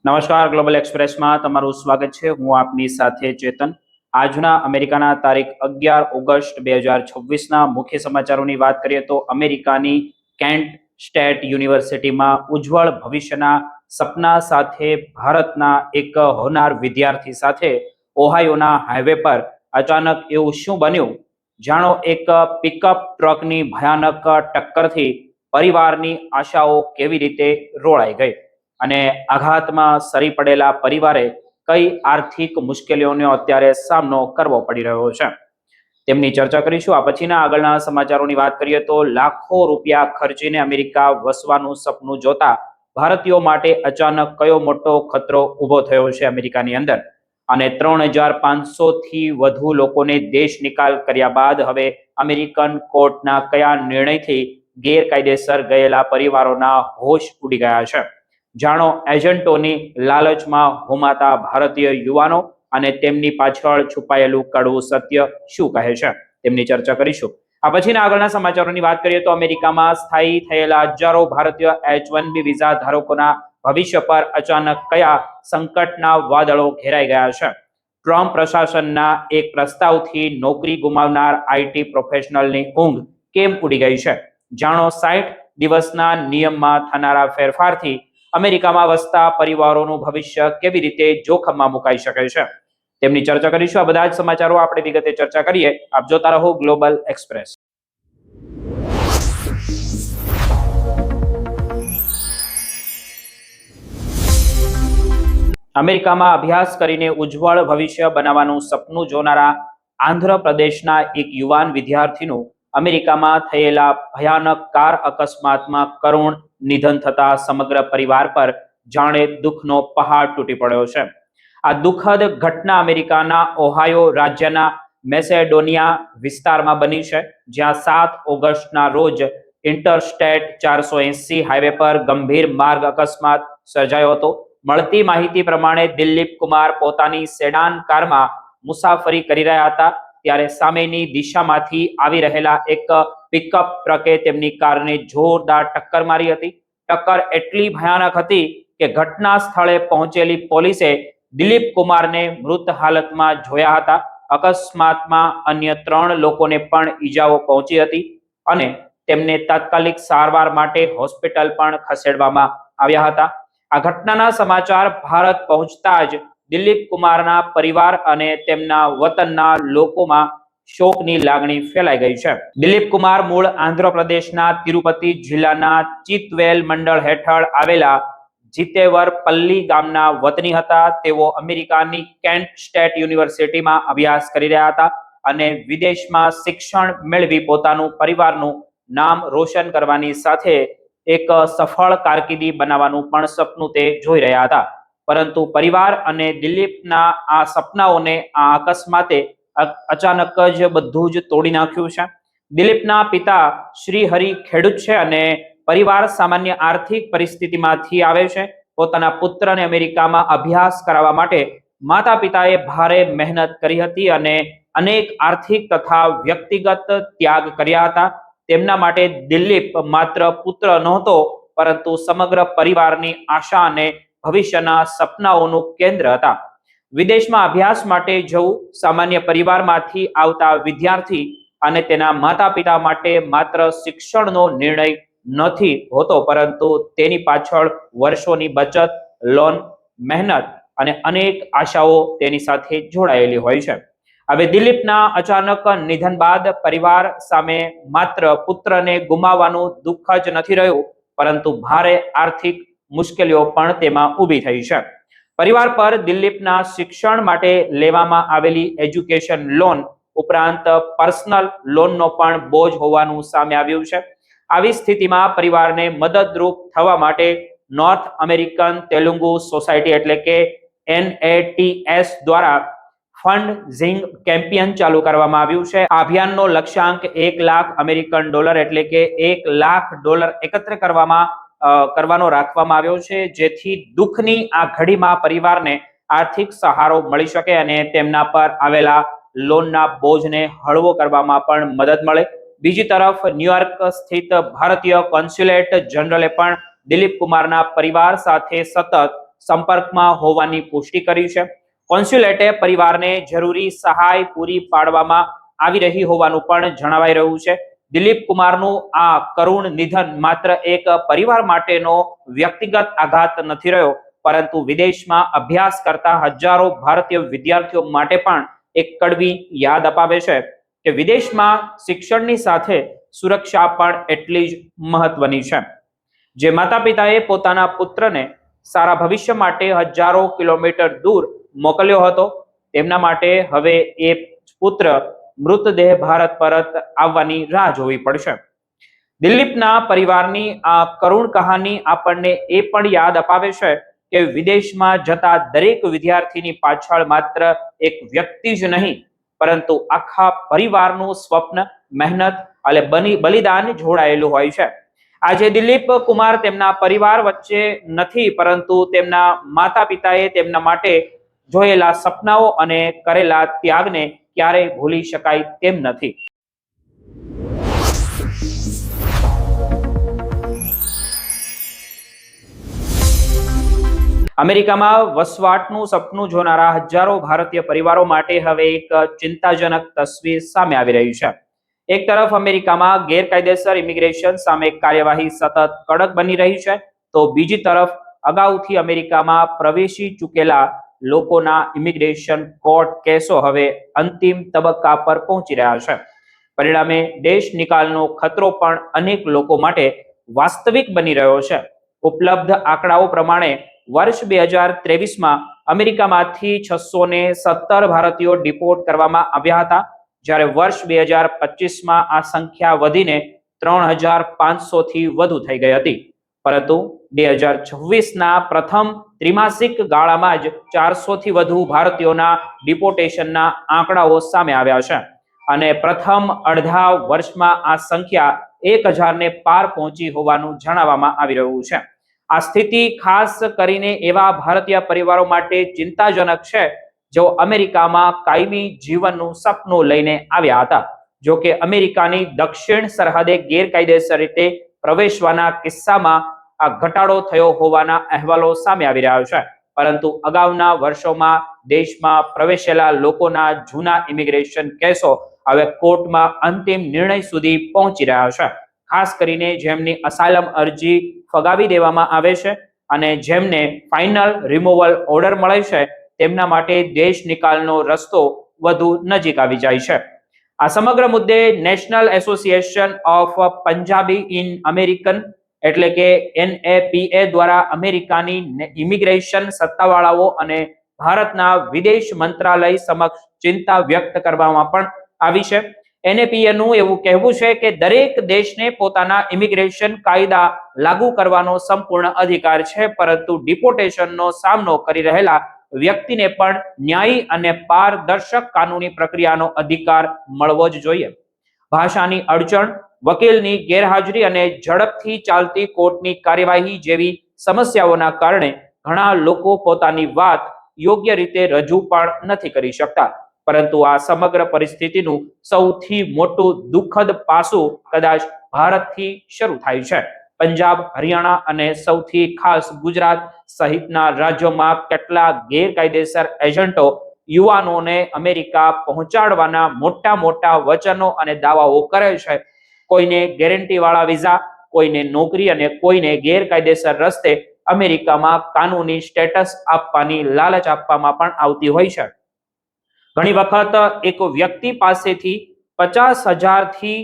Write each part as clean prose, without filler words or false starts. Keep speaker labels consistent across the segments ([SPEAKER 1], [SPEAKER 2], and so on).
[SPEAKER 1] નમસ્કાર, ગ્લોબલ એક્સપ્રેસમાં તમારું સ્વાગત છે। હું આપની સાથે ચેતન। આજના અમેરિકાના તારીખ 11 ઓગસ્ટ 2026ના મુખ્ય સમાચારોની વાત કરીએ તો અમેરિકાની કેન્ટ સ્ટેટ યુનિવર્સિટીમાં ઉજ્જવળ ભવિષ્યના સપના સાથે ભારતના એક હોનાર વિદ્યાર્થી સાથે ઓહાયોના હાઈવે પર અચાનક એવું શું બન્યું? જાણો, એક પિકઅપ ટ્રકની ભયાનક ટક્કરથી પરિવારની આશાઓ કેવી રીતે રોળાઈ ગઈ અને આઘાતમાં સરી પડેલા પરિવારે કઈ આર્થિક મુશ્કેલીઓનો અત્યારે સામનો કરવો પડી રહ્યો છે, તેમની ચર્ચા કરીશું। આ પછીના આગળના સમાચારોની વાત કરીએ તો લાખો રૂપિયા ખર્ચીને અમેરિકા વસવાનું સપનું જોતા ભારતીયો માટે અચાનક કયો મોટો ખતરો ઊભો થયો છે અમેરિકાની અંદર, અને 3500 થી વધુ લોકોને દેશ નિકાલ કર્યા બાદ હવે અમેરિકન કોર્ટના કયા નિર્ણયથી ગેરકાયદેસર ગયેલા પરિવારોના હોશ ઉડી ગયા છે? જાણો, એજન્ટોની લાલચમાં હોમાતા ભારતીય યુવાનો અને તેમની પાછળ છુપાયેલું કડવું સત્ય શું કહે છે, તેમની ચર્ચા કરીશું। આ પછીના આગળના સમાચારોની વાત કરીએ તો અમેરિકામાં સ્થાયી થયેલા હજારો ભારતીય H-1B વિઝા ધારકોના ભવિષ્ય પર અચાનક કયા સંકટના વાદળો ઘેરાઈ ગયા છે? ટ્રમ્પ પ્રશાસનના એક પ્રસ્તાવથી નોકરી ગુમાવનાર આઈટી પ્રોફેશનલની ઊંઘ કેમ ઉડી ગઈ છે? જાણો, 60 દિવસના નિયમમાં થનારા ફેરફારથી અમેરિકામાં વસતા પરિવારોનું ભવિષ્ય કેવી રીતે જોખમમાં મુકાઈ શકે છે, તેમની ચર્ચા કરીશું। આ બધા જ સમાચારો આપણે વિગતે ચર્ચા કરીએ। આપ જોતા રહો ગ્લોબલ એક્સપ્રેસ। અમેરિકામાં અભ્યાસ કરીને ઉજ્જવળ ભવિષ્ય બનાવવાનું સપનું જોનારા આંધ્રપ્રદેશના એક યુવાન વિદ્યાર્થીનું અમેરિકામાં થયેલા ભયાનક કાર અકસ્માતમાં કરુણ નિધન થતા સમગ્ર પરિવાર પર જાણે દુઃખનો પહાડ તૂટી પડ્યો છે। આ દુઃખદ ઘટના અમેરિકાના ઓહાયો રાજ્યના મેસેડોનિયા વિસ્તારમાં બની છે, જ્યાં 7 ઓગસ્ટના રોજ ઇન્ટરસ્ટેટ 480 હાઈવે પર ગંભીર માર્ગ અકસ્માત સર્જાયો હતો। મળતી માહિતી પ્રમાણે દિલીપ કુમાર પોતાની સેડાન કારમાં મુસાફરી કરી રહ્યા હતા, ત્યારે સામેની દિશામાંથી આવી રહેલા એક પિકઅપ ટ્રકે તેમની કારને જોરદાર ટક્કર મારી હતી। ટક્કર એટલી ભયાનક હતી કે ઘટના સ્થળે પહોંચેલી પોલીસે દિલીપ કુમારને મૃત હાલતમાં જોયા હતા। અકસ્માતમાં અન્ય 3 લોકોને પણ ઈજાઓ પહોંચી હતી અને તેમને તાત્કાલિક સારવાર માટે હોસ્પિટલ પણ ખસેડવામાં આવ્યા હતા। આ ઘટનાના સમાચાર ભારત પહોંચતા જ દિલીપ કુમારના પરિવાર અને તેમના વતનના લોકોમાં શોકની લાગણી ફેલાઈ ગઈ છે। દિલીપ કુમાર મૂળ આંધ્રપ્રદેશના તિરુપતિ જિલ્લાના ચિતવેલ મંડળ હેઠળ આવેલા જીતેવરપલ્લી ગામના વતની હતા। તેઓ અમેરિકાની કેન્ટ સ્ટેટ યુનિવર્સિટીમાં અભ્યાસ કરી રહ્યા હતા અને વિદેશમાં શિક્ષણ મેળવી પોતાનું પરિવારનું નામ રોશન કરવાની સાથે એક સફળ કારકિર્દી બનાવવાનું પણ સપનું તે જોઈ રહ્યા હતા, પરંતુ પરિવાર અને દિલીપના આ સપનાઓને આ અકસ્માતે અચાનક જ બધું જ તોડી નાખ્યું છે। દિલીપના પિતા શ્રી હરિ ખેડૂત છે અને પરિવાર સામાન્ય આર્થિક પરિસ્થિતિમાંથી આવે છે। પોતાના પુત્રને અમેરિકામાં અભ્યાસ કરાવવા માટે માતા પિતાએ ભારે મહેનત કરી હતી અને અનેક આર્થિક તથા વ્યક્તિગત ત્યાગ કર્યા હતા। તેમના માટે દિલીપ માત્ર પુત્ર નહોતો, પરંતુ સમગ્ર પરિવારની આશા અને ભવિષ્યના સપનાઓનું કેન્દ્ર હતા। વિદેશમાં અભ્યાસ માટે જવું સામાન્ય પરિવારમાંથી આવતા વિદ્યાર્થી અને તેના માતા પિતા માટે માત્ર શિક્ષણનો નિર્ણય નથી હોતો, પરંતુ તેની પાછળ વર્ષોની બચત, લોન, મહેનત અને અનેક આશાઓ તેની સાથે જોડાયેલી હોય છે। હવે દિલીપના અચાનક નિધન બાદ પરિવાર સામે માત્ર પુત્રને ગુમાવવાનું દુઃખ જ નથી રહ્યું, પરંતુ ભારે આર્થિક મુશ્કેલીઓ પણ તેમાં ઊભી થઈ છે। પરિવાર પર દિલીપના શિક્ષણ માટે લેવામાં આવેલી એજ્યુકેશન લોન ઉપરાંત પર્સનલ લોનનો પણ બોજ હોવાનું સામે આવ્યું છે। આવી સ્થિતિમાં પરિવારને મદદરૂપ થવા માટે નોર્થ અમેરિકન તેલુગુ સોસાયટી એટલે કે NATS દ્વારા ફંડ કેમ્પેન ચાલુ કરવામાં આવ્યું છે। આ અભિયાનનો લક્ષ્યાંક $1,00,000 એટલે કે $1,00,000 એકત્ર કરવાનો રાખવામાં આવ્યો છે, જેથી દુઃખની આ ઘડીમાં પરિવારને આર્થિક સહારો મળી શકે અને તેમના પર આવેલા લોનના બોજને હળવો કરવામાં પણ મદદ મળે। બીજી તરફ ન્યુયોર્ક સ્થિત ભારતીય કોન્સ્યુલેટ જનરલે પણ દિલીપ કુમારના પરિવાર સાથે સતત સંપર્કમાં હોવાની પુષ્ટિ કરી છે. કોન્સ્યુલેટે પરિવારને જરૂરી સહાય પૂરી પાડવામાં આવી રહી હોવાનું પણ જણાવાઈ રહ્યું છે. દિલીપ કુમારનું આ કરુણ નિધન માત્ર એક પરિવાર માટેનો વ્યક્તિગત આઘાત નથી રહ્યો, પરંતુ વિદેશમાં અભ્યાસ કરતા હજારો ભારતીય વિદ્યાર્થીઓ માટે પણ એક કડવી યાદ અપાવે છે કે વિદેશમાં શિક્ષણની સાથે સુરક્ષા પણ એટલી જ મહત્વની છે. જે માતા પિતાએ પોતાના પુત્રને સારા ભવિષ્ય માટે હજારો કિલોમીટર દૂર મોકલ્યો હતો, તેમના માટે હવે એ પુત્ર મૃતદેહ ભારત પરત આવવાની રાહ જોવી પડશે. દિલીપના પરિવારની આ કરુણ કહાની આપણને એ પણ યાદ અપાવે છે કે વિદેશમાં જતા દરેક વિદ્યાર્થીની પાછળ માત્ર એક વ્યક્તિ જ નહીં, પરંતુ આખા પરિવારનું સ્વપ્ન, મહેનત અને બલિદાન જોડાયેલું હોય છે. આજે દિલીપ કુમાર તેમના પરિવાર વચ્ચે નથી, પરંતુ તેમના માતા પિતાએ તેમના માટે જોયેલા સપનાઓ અને કરેલા ત્યાગને ક્યારેય ભૂલી શકાય તેમ નથી. અમેરિકામાં વસવાટનું સપનું જોનારા હજારો ભારતીય પરિવારો માટે હવે એક ચિંતાજનક તસવીર સામે આવી રહી છે. એક તરફ અમેરિકામાં ગેરકાયદેસર ઇમિગ્રેશન સામે કાર્યવાહી સતત કડક બની રહી છે, તો બીજી તરફ અગાઉથી અમેરિકામાં પ્રવેશી ચૂકેલા લોકોના ઇમિગ્રેશન કોર્ટ કેસો હવે અંતિમ તબક્કા પર પહોંચી રહ્યા છે. પરિણામે દેશ નિકાલનો ખતરો પણ અનેક લોકો માટે વાસ્તવિક બની રહ્યો છે. ઉપલબ્ધ આંકડાઓ પ્રમાણે વર્ષ 2023માં અમેરિકામાંથી 617 ભારતીયો ડિપોર્ટ કરવામાં આવ્યા હતા, જ્યારે વર્ષ 2025માં આ સંખ્યા વધીને 3500 થી વધુ થઈ ગઈ હતી. પરંતુ 2026ના પ્રથમ ત્રિમાસિક ગાળામાં જ 400 થી વધુ ભારતીયોના ડિપોર્ટેશનના આંકડાઓ સામે આવ્યા છે અને પ્રથમ અડધા વર્ષમાં આ સંખ્યા 1000ને પાર પહોંચી હોવાનું જણાવવામાં આવી રહ્યું છે. આ સ્થિતિ ખાસ કરીને એવા ભારતીય પરિવારો માટે ચિંતાજનક છે જેઓ અમેરિકામાં કાયમી જીવનનું સપનું લઈને આવ્યા હતા. જો કે અમેરિકાની દક્ષિણ સરહદે ગેરકાયદેસર રીતે પ્રવેશવાના કિસ્સામાં આ ઘટાડો થયો હોવાના અહેવાલો સામે આવી રહ્યા છે, પરંતુ અગાઉના વર્ષોમાં દેશમાં પ્રવેશેલા લોકોના જૂના ઇમિગ્રેશન કેસો હવે કોર્ટમાં અંતિમ નિર્ણય સુધી પહોંચી રહ્યા છે. ખાસ કરીને જેમની અસાયલમ અરજી ફગાવી દેવામાં આવે છે અને જેમને ફાઇનલ રિમૂવલ ઓર્ડર મળે છે, તેમના માટે દેશ નિકાલનો રસ્તો વધુ નજીક આવી જાય છે. આ સમગ્ર મુદ્દે national association of Punjabi in American એટલે કે NAPA દ્વારા અમેરિકાની ઇમિગ્રેશન સત્તાવાળાઓ અને ભારતના વિદેશ મંત્રાલય સમક્ષ ચિંતા વ્યક્ત કરવામાં પણ આવી છે. NAPAનું એવું કહેવું છે કે દરેક દેશને પોતાના ઇમિગ્રેશન કાયદા લાગુ કરવાનો સંપૂર્ણ અધિકાર છે, પરંતુ ડિપોર્ટેશનનો સામનો કરી રહેલા વ્યક્તિને પણ ન્યાયી અને પારદર્શક કાનૂની પ્રક્રિયાનો અધિકાર મળવો જ જોઈએ. ભાષાની અડચણ, વકીલની ગેરહાજરી અને ઝડપથી ચાલતી કોર્ટની કાર્યવાહી જેવી સમસ્યાઓના કારણે ઘણા લોકો પોતાની વાત યોગ્ય રીતે રજૂ પણ નથી કરી શકતા. પરંતુ આ સમગ્ર પરિસ્થિતિનું સૌથી મોટું દુઃખદ પાસું કદાચ ભારતથી શરૂ થાય છે. પંજાબ, હરિયાણા અને સૌથી ખાસ ગુજરાત સહિતના રાજ્યોમાં કેટલાક ગેરકાયદેસર એજન્ટો યુવાનોને અમેરિકા પહોંચાડવાના મોટા વચનો અને દાવાઓ કરે છે. કોઈને ગેરંટીવાળા વિઝા, કોઈને નોકરી અને કોઈને ગેરકાયદેસર રસ્તે અમેરિકામાં કાનૂની સ્ટેટસ આપવાની લાલચ આપવામાં પણ આવતી હોય છે. ઘણી વખત એક વ્યક્તિ પાસેથી $50,000 થી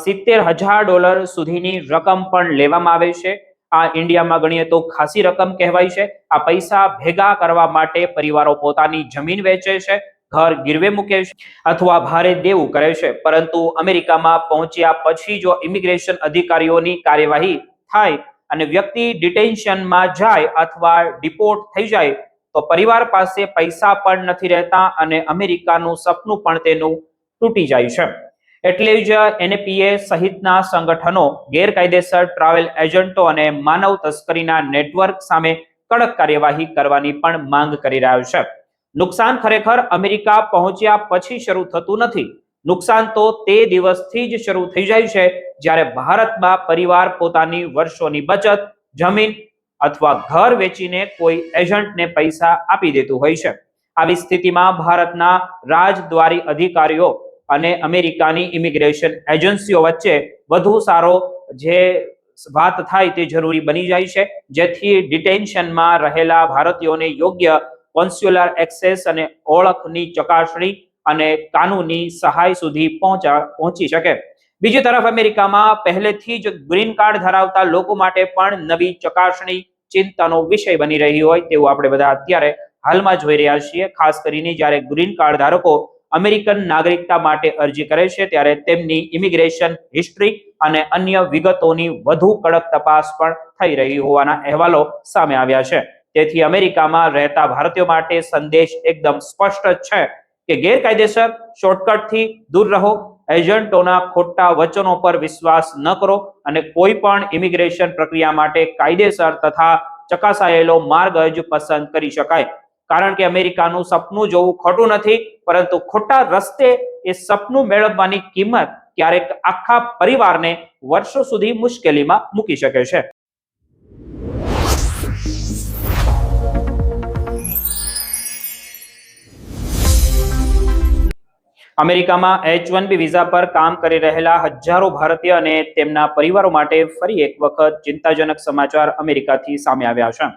[SPEAKER 1] $70,000 સુધીની રકમ પણ લેવામાં આવે છે. આ ઇન્ડિયામાં ગણીએ તો ખાસી રકમ કહેવાય છે. આ પૈસા ભેગા કરવા માટે પરિવારો પોતાની જમીન વેચે છે, ઘર ગીરવે મૂકે છે અથવા ભારે દેવું કરે છે. પરંતુ અમેરિકામાં પહોંચ્યા પછી જો ઇમિગ્રેશન અધિકારીઓની કાર્યવાહી થાય અને વ્યક્તિ ડિટેન્શનમાં જાય અથવા ડિપોર્ટ થઈ જાય તો પરિવાર પાસે પૈસા પણ નથી રહેતા અને અમેરિકાનું સપનું પણ તેનું તૂટી જાય છે. એટલે જ NAPA સહિતના સંગઠનો ગેરકાયદેસર ટ્રાવેલ એજન્ટો અને માનવ તસ્કરીના નેટવર્ક સામે કડક કાર્યવાહી કરવાની પણ માંગ કરી રહ્યા છે. નુકસાન ખરેખર અમેરિકા પહોંચ્યા પછી શરૂ થતું નથી. નુકસાન તો તે દિવસથી જ શરૂ થઈ જાય છે જ્યારે ભારતમાં પરિવાર પોતાની વર્ષોની બચત, જમીન અથવા ઘર વેચીને કોઈ એજન્ટને પૈસા આપી દેતું હોય છે. આવી સ્થિતિમાં ભારતના રાજદ્વારી અધિકારીઓ અને અમેરિકાની ઇમિગ્રેશન એજન્સીઓ વચ્ચે વધુ સારો જે વાત થાય તે જરૂરી બની જાય છે, જેથી ડિટેન્શનમાં રહેલા ભારતીયોને યોગ્ય કોન્સ્યુલર એક્સેસ અને ઓળખની ચકાસણી અને કાનૂની સહાય સુધી પહોંચી શકે. બીજી તરફ અમેરિકામાં પહેલેથી જ ગ્રીન કાર્ડ ધરાવતા લોકો માટે પણ નવી ચકાસણી ચિંતાનો વિષય બની રહી હોય તેવું આપણે બધા અત્યારે હાલમાં જોઈ રહ્યા છીએ. ખાસ કરીને જ્યારે ગ્રીન કાર્ડ ધારકો અમેરિકન નાગરિકતા માટે અરજી કરે છે ત્યારે તેમની ઇમિગ્રેશન હિસ્ટ્રી અને અન્ય વિગતોની વધુ કડક તપાસ પણ થઈ રહી હોવાના અહેવાલો સામે આવ્યા છે. તેથી અમેરિકામાં રહેતા ભારતીયો માટે સંદેશ એકદમ સ્પષ્ટ છે કે ગેરકાયદેસર શોર્ટકટથી દૂર રહો, એજન્ટોના ખોટા વચનો પર વિશ્વાસ ન કરો અને કોઈ પણ ઇમિગ્રેશન પ્રક્રિયા માટે કાયદેસર તથા ચકાસાયેલો માર્ગ જ પસંદ કરી શકાય. કારણ કે અમેરિકાનું સપનું જોવું ખોટું નથી, પરંતુ ખોટા રસ્તે એ સપનું મેળવવાની કિંમત ક્યારેક આખા પરિવારને વર્ષો સુધી મુશ્કેલીમાં મૂકી શકે છે. અમેરિકામાં H-1B વિઝા પર કામ કરી રહેલા હજારો ભારતીય અને તેમના પરિવારો માટે ફરી એક વખત ચિંતાજનક સમાચાર અમેરિકાથી સામે આવ્યા છે.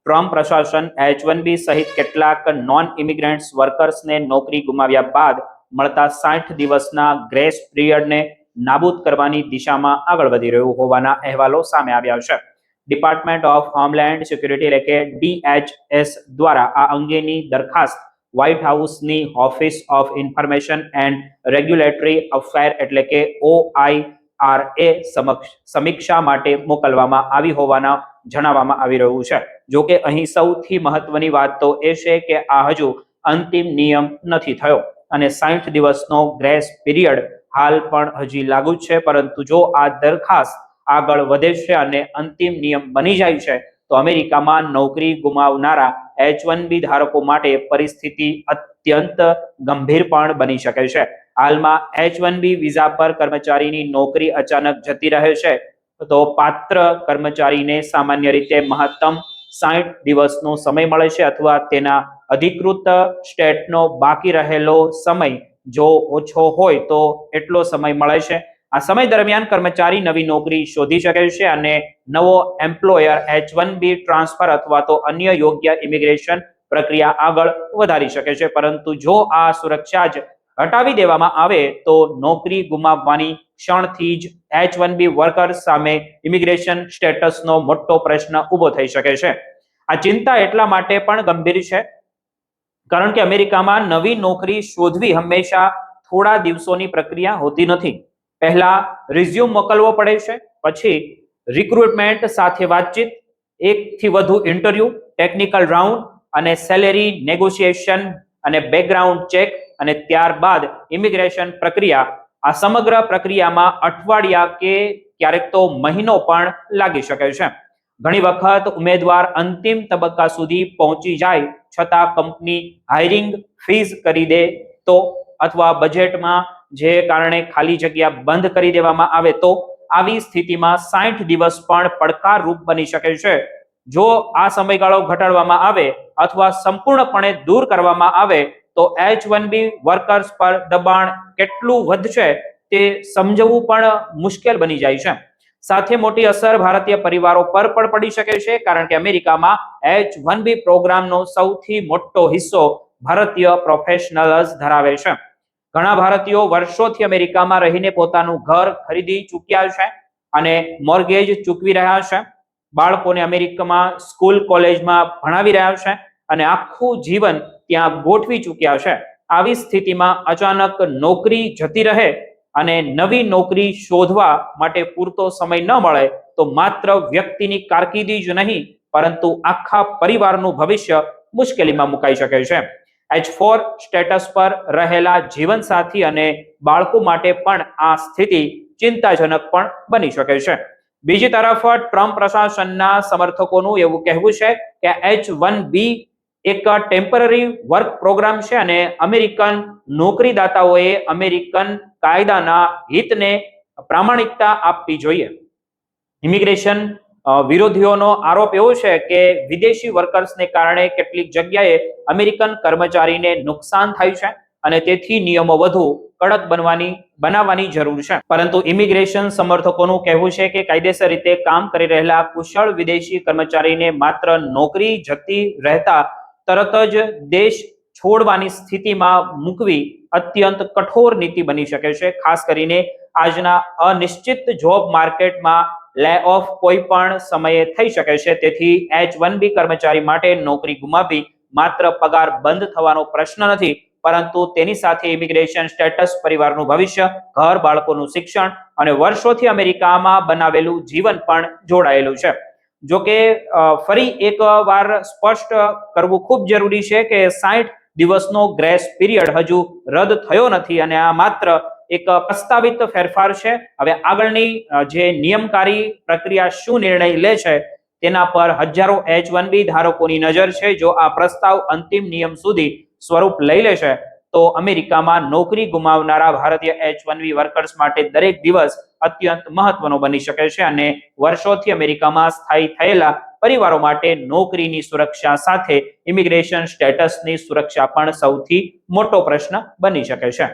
[SPEAKER 1] ટ્રમ્પ પ્રશાસન H-1B સહિત કેટલાક નોન ઇમિગ્રન્ટ્સ વર્કર્સને નોકરી ગુમાવ્યા બાદ મળતા 60 દિવસના ગ્રેસ પિરિયડને નાબૂદ કરવાની દિશામાં આગળ વધી રહ્યું હોવાના અહેવાલો સામે આવ્યા છે. ડિપાર્ટમેન્ટ ઓફ હોમલેન્ડ સિક્યુરિટી એટલે કે DHS દ્વારા આ અંગેની દરખાસ્ત વ્હાઇટ હાઉસની office of information and regulatory affair એટલે કે OIRA સમીક્ષા માટે મોકલવામાં આવી હોવાના જણાવવામાં આવી રહ્યું છે. જો કે અહીં સૌથી મહત્વની વાત તો એ છે કે આ હજુ અંતિમ નિયમ નથી થયો અને 60 દિવસનો ગ્રેસ પીરિયડ હાલ પણ હજી લાગુ છે. પરંતુ જો આ દરખાસ્ત આગળ વધે છે અને અંતિમ નિયમ બની જાય છે તો અમેરિકામાં નોકરી ગુમાવનારા H-1B ધારકો માટે પરિસ્થિતિ અત્યંત ગંભીર પણ બની શકે છે. હાલમાં H-1B વિઝા પર કર્મચારીની નોકરી અચાનક જતી રહે છે તો પાત્ર કર્મચારીને સામાન્ય રીતે મહત્તમ 60 દિવસનો સમય મળે છે અથવા તેના અધિકૃત સ્ટેટનો બાકી રહેલો સમય જો ઓછો હોય તો એટલો સમય મળે છે. આ સમય દરમિયાન કર્મચારી નવી નોકરી શોધી શકે છે અને નવો એમ્પ્લોયર H-1B ટ્રાન્સફર અથવા તો અન્ય યોગ્ય ઇમિગ્રેશન પ્રક્રિયા આગળ વધારી શકે છે. પરંતુ જો આ સુરક્ષા જ હટાવી દેવામાં આવે તો નોકરી ગુમાવવાની ક્ષણથી જ H-1B વર્કર્સ સામે ઇમિગ્રેશન સ્ટેટસનો મોટો પ્રશ્ન ઊભો થઈ શકે છે. આ ચિંતા એટલા માટે પણ ગંભીર છે કારણ કે અમેરિકામાં નવી નોકરી શોધવી હંમેશા થોડા દિવસોની પ્રક્રિયા હોતી નથી. પહેલા રિઝ્યુમ મોકલવો પડે છે, પછી રિક્રુટમેન્ટ સાથે વાતચીત, એકથી વધુ ઇન્ટરવ્યુ, ટેકનિકલ રાઉન્ડ અને સેલેરી નેગોશિએશન અને બેકગ્રાઉન્ડ ચેક અને ત્યારબાદ ઇમિગ્રેશન પ્રક્રિયા. આ સમગ્ર પ્રક્રિયામાં અઠવાડિયા કે ક્યારેક તો મહિનો પણ લાગી શકે છે. ઘણી વખત ઉમેદવાર અંતિમ તબક્કા સુધી પહોંચી જાય છતાં કંપની હાયરિંગ ફ્રીઝ કરી દે તો અથવા બજેટમાં જે કારણે ખાલી જગ્યા બંધ કરી દેવામાં આવે તો આવી સ્થિતિમાં 60 દિવસ પણ પડકારરૂપ બની શકે છે. જો આ સમયગાળો ઘટાડવામાં આવે અથવા સંપૂર્ણપણે દૂર કરવામાં આવે તો H-1B વર્કર્સ પર દબાણ કેટલું વધશે તે સમજવું પણ મુશ્કેલ બની જાય છે. સાથે મોટી અસર ભારતીય પરિવારો પર પણ પડી શકે છે કારણ કે અમેરિકામાં H-1B પ્રોગ્રામનો સૌથી મોટો હિસ્સો ભારતીય પ્રોફેશનલ્સ ધરાવે છે. ઘણા ભારતીયો વર્ષોથી અમેરિકામાં રહીને પોતાનું ઘર ખરીદી ચૂક્યા છે અને મોર્ગેજ ચૂકવી રહ્યા છે. બાળકોને અમેરિકામાં સ્કૂલ કોલેજમાં ભણાવી રહ્યા છે અને આખું જીવન ત્યાં ગોઠવી ચૂક્યા છે. આવી સ્થિતિમાં અચાનક નોકરી જતી રહે અને નવી નોકરી શોધવા માટે પૂરતો સમય ન મળે તો માત્ર વ્યક્તિની કારકિર્દી જ નહીં પરંતુ આખા પરિવારનું ભવિષ્ય મુશ્કેલીમાં મુકાઈ શકે છે. H-4 સ્ટેટસ પર રહેલા જીવનસાથી અને બાળકો માટે પણ આ સ્થિતિ ચિંતાજનક પણ બની શકે છે. બીજી તરફ ટ્રમ્પ પ્રશાસનના સમર્થકોનું એવું કહેવું છે કે H-1B એક ટેમ્પરરી વર્ક પ્રોગ્રામ છે અને અમેરિકન નોકરીદાતાઓએ અમેરિકન કાયદાના હિતને પ્રામાણિકતા આપવી જોઈએ. ઇમિગ્રેશન વિરોધીઓનો આરોપ એવો છે કે વિદેશી વર્કર્સને કારણે કેટલીક જગ્યાએ અમેરિકન કર્મચારીને નુકસાન થયું છે અને તેથી નિયમો વધુ કડક બનાવવાની જરૂર છે. પરંતુ ઇમિગ્રેશન સમર્થકોનું કહેવું છે કે કાયદેસર રીતે કામ કરી રહેલા કુશળ વિદેશી કર્મચારીને માત્ર નોકરી જતી રહેતા તરત જ દેશ છોડવાની સ્થિતિમાં મૂકવી અત્યંત કઠોર નીતિ બની શકે છે. ખાસ કરીને આજના અનિશ્ચિત જોબ માર્કેટમાં લે ઓફ કોઈ પણ સમયે થઈ શકે છે. તેથી H-1B કર્મચારી માટે નોકરી ગુમાવવી માત્ર પગાર બંધ થવાનો પ્રશ્ન નથી, પરંતુ તેની સાથે ઇમિગ્રેશન સ્ટેટસ, પરિવારનું ભવિષ્ય, ઘર, બાળકોનું શિક્ષણ અને વર્ષોથી અમેરિકામાં બનાવેલું જીવન પણ જોડાયેલું છે. જો કે ફરી એક વાર સ્પષ્ટ કરવું ખૂબ જરૂરી છે કે 60 દિવસનો ગ્રેસ પીરિયડ હજુ રદ થયો નથી અને આ માત્ર એક પ્રસ્તાવિત ફેરફાર છે. હવે આગળની જે નિયમકારી પ્રક્રિયા શું નિર્ણય લે છે તેના પર હજારો H-1B ધારકોની નજર છે. જો આ પ્રસ્તાવ અંતિમ નિયમ સુધી સ્વરૂપ લઈ લેશે તો અમેરિકામાં નોકરી ગુમાવનારા ભારતીય H-1B વર્કર્સ માટે દરેક દિવસ અત્યંત મહત્વનો બની શકે છે અને વર્ષોથી અમેરિકામાં સ્થાયી થયેલા પરિવારો માટે નોકરીની સુરક્ષા સાથે ઇમિગ્રેશન સ્ટેટસની સુરક્ષા પણ સૌથી મોટો પ્રશ્ન બની શકે છે.